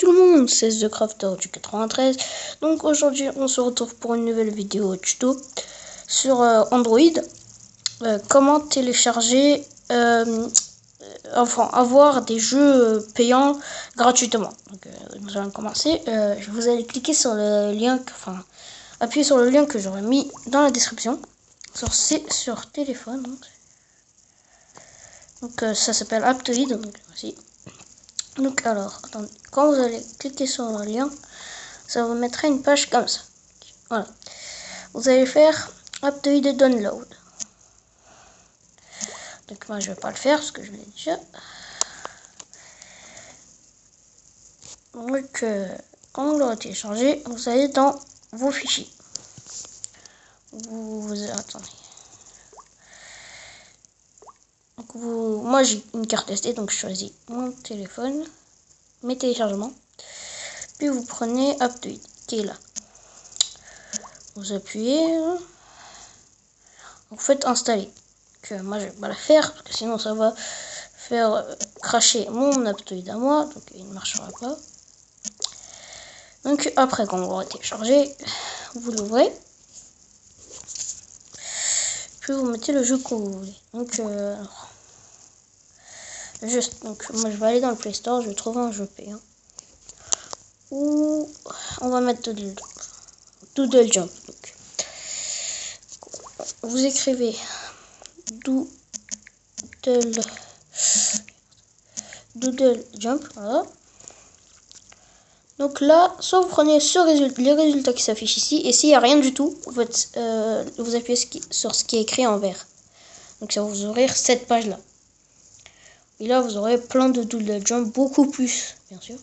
Tout le monde, c'est The Crafter du 93. Donc aujourd'hui on se retrouve pour une nouvelle vidéo tuto sur Android. Comment télécharger, enfin avoir des jeux payants gratuitement. Donc nous allons commencer. Vous allez cliquer sur le lien, appuyer sur le lien que j'aurais mis dans la description. Sur téléphone. Donc ça s'appelle Aptoide. Donc voici. Donc alors, attendez, quand vous allez cliquer sur le lien, ça vous mettra une page comme ça. Voilà. Vous allez faire Aptoide Download. Donc moi je vais pas le faire parce que je l'ai déjà. Donc quand vous l'aurez téléchargé, vous allez dans vos fichiers. Attendez. Donc moi j'ai une carte SD, donc je choisis mon téléphone, mes téléchargements. Puis vous prenez Aptoide qui est là. Vous appuyez, vous faites installer. Que moi je vais pas la faire parce que sinon ça va faire cracher mon Aptoide à moi, donc il ne marchera pas. Donc après quand vous l'aurez téléchargé, vous l'ouvrez, puis vous mettez le jeu que vous voulez. Donc moi je vais aller dans le Play Store, je vais trouver un jeu payant. Ou on va mettre Doodle Jump. Donc, vous écrivez Doodle Jump, voilà. Donc là, soit vous prenez les résultats qui s'affichent ici, et s'il n'y a rien du tout, vous appuyez sur ce qui est écrit en vert. Donc ça va vous ouvrir cette page-là. Et là, vous aurez plein de Doodle Jump, beaucoup plus, bien sûr.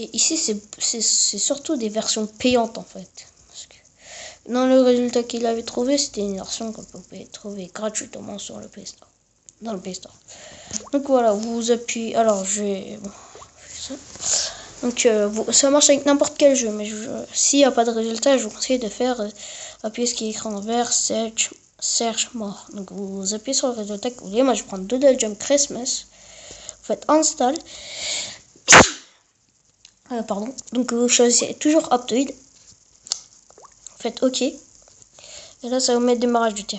Et ici, c'est surtout des versions payantes, en fait. Parce que dans le résultat qu'il avait trouvé, c'était une version qu'on pouvait trouver gratuitement sur le Play Store. Dans le Play Store. Donc voilà, vous appuyez. Alors, je vais. Bon, ça. Donc, ça marche avec n'importe quel jeu. Mais s'il n'y a pas de résultat, je vous conseille de faire appuyer ce qui est écrit en vert, search more. Donc, vous appuyez sur le résultat que vous voulez. Moi, je prends Doodle Jump Christmas. Vous faites install. Pardon. Donc, vous choisissez toujours Aptoide. Vous faites OK. Et là, ça va vous mettre démarrage du tir.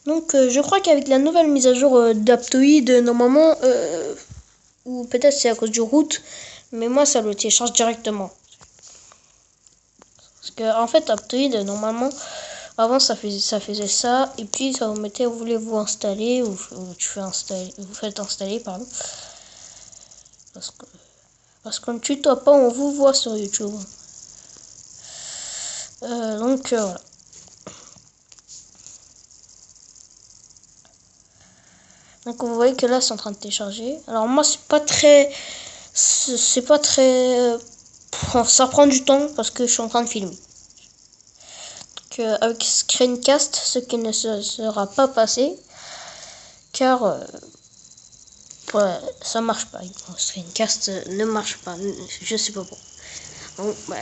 Donc, je crois qu'avec la nouvelle mise à jour d'Aptoide, normalement, ou peut-être c'est à cause du root, mais moi, ça le télécharge directement. Parce que, en fait, Aptoide, normalement, avant, ça faisait ça, et puis ça vous mettait, voulez-vous installer, ou vous faites installer, pardon. Parce qu'on ne tutoie pas, on vous voit sur YouTube. Donc, voilà. Donc vous voyez que là c'est en train de télécharger. Alors moi c'est pas très ça prend du temps parce que je suis en train de filmer. Donc avec Screencast, ce qui ne sera pas passé car ouais, ça marche pas. Screencast ne marche pas, je sais pas pourquoi. Bon, bah,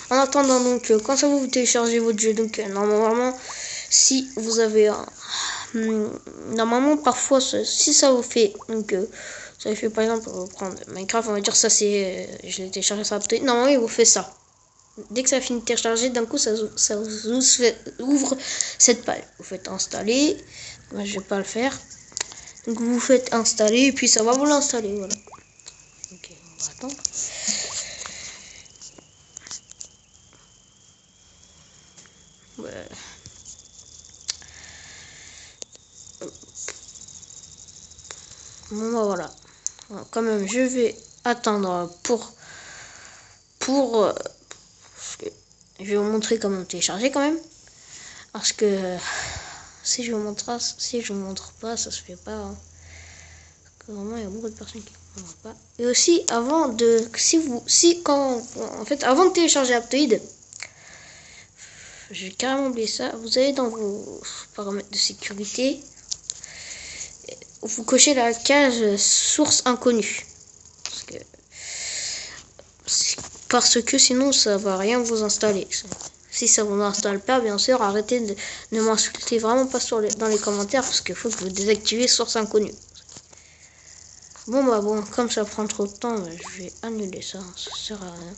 en attendant donc quand ça vous téléchargez votre jeu, donc normalement si vous avez normalement parfois si ça vous fait donc ça vous fait par exemple prendre Minecraft, on va dire ça c'est je l'ai téléchargé ça peut-être normalement il vous fait ça dès que ça finit de télécharger d'un coup ça vous ouvre cette page, vous faites installer. Moi je vais pas le faire, donc vous faites installer et puis ça va vous l'installer, voilà. Ok, on va attendre. Ouais. Bon bah voilà. Quand même je vais attendre pour je vais vous montrer comment télécharger quand même, parce que si je vous montre pas ça se fait pas, hein. Parce que vraiment il y a beaucoup de personnes qui ne comprennent pas. Et aussi avant de avant de télécharger Aptoide, j'ai carrément oublié ça, vous allez dans vos paramètres de sécurité, vous cochez la case source inconnue, parce que sinon ça va rien vous installer. Si ça vous installe pas, bien sûr, arrêtez de m'insulter vraiment pas dans les commentaires, parce qu'il faut que vous désactivez source inconnue. Bon, bah bon, comme ça prend trop de temps, je vais annuler ça. Ça sert à rien.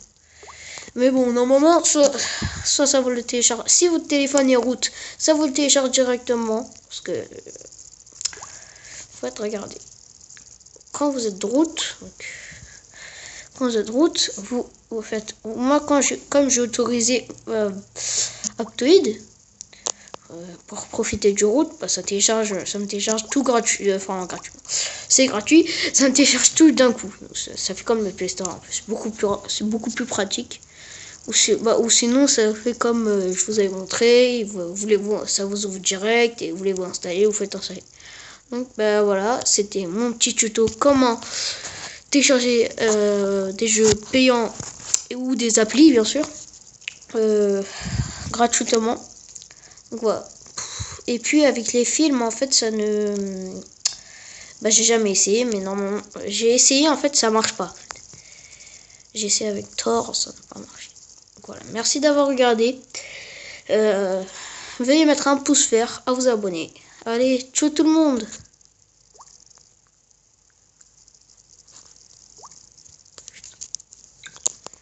Mais bon, normalement, soit ça vous le télécharge. Si votre téléphone est root, ça vous le télécharge directement. Parce que, faut être regardé. Quand vous êtes root, vous faites. Moi, comme j'ai autorisé Aptoid pour profiter du root, bah, ça me télécharge tout gratuit. Enfin, gratuit. C'est gratuit, ça me télécharge tout d'un coup. Ça fait comme le Play Store. C'est beaucoup plus pratique. Ou sinon, ça fait comme je vous avais montré. Ça vous ouvre direct et vous voulez vous installer, vous faites installer. Donc, bah voilà, c'était mon petit tuto comment télécharger des jeux payants ou des applis, bien sûr, gratuitement. Donc voilà. Et puis avec les films, en fait, ça ne... Bah, j'ai jamais essayé, mais normalement, j'ai essayé, en fait, ça marche pas. J'ai essayé avec Thor, ça n'a pas marché. Donc voilà, merci d'avoir regardé. Veuillez mettre un pouce vert, à vous abonner. Allez, ciao tout le monde!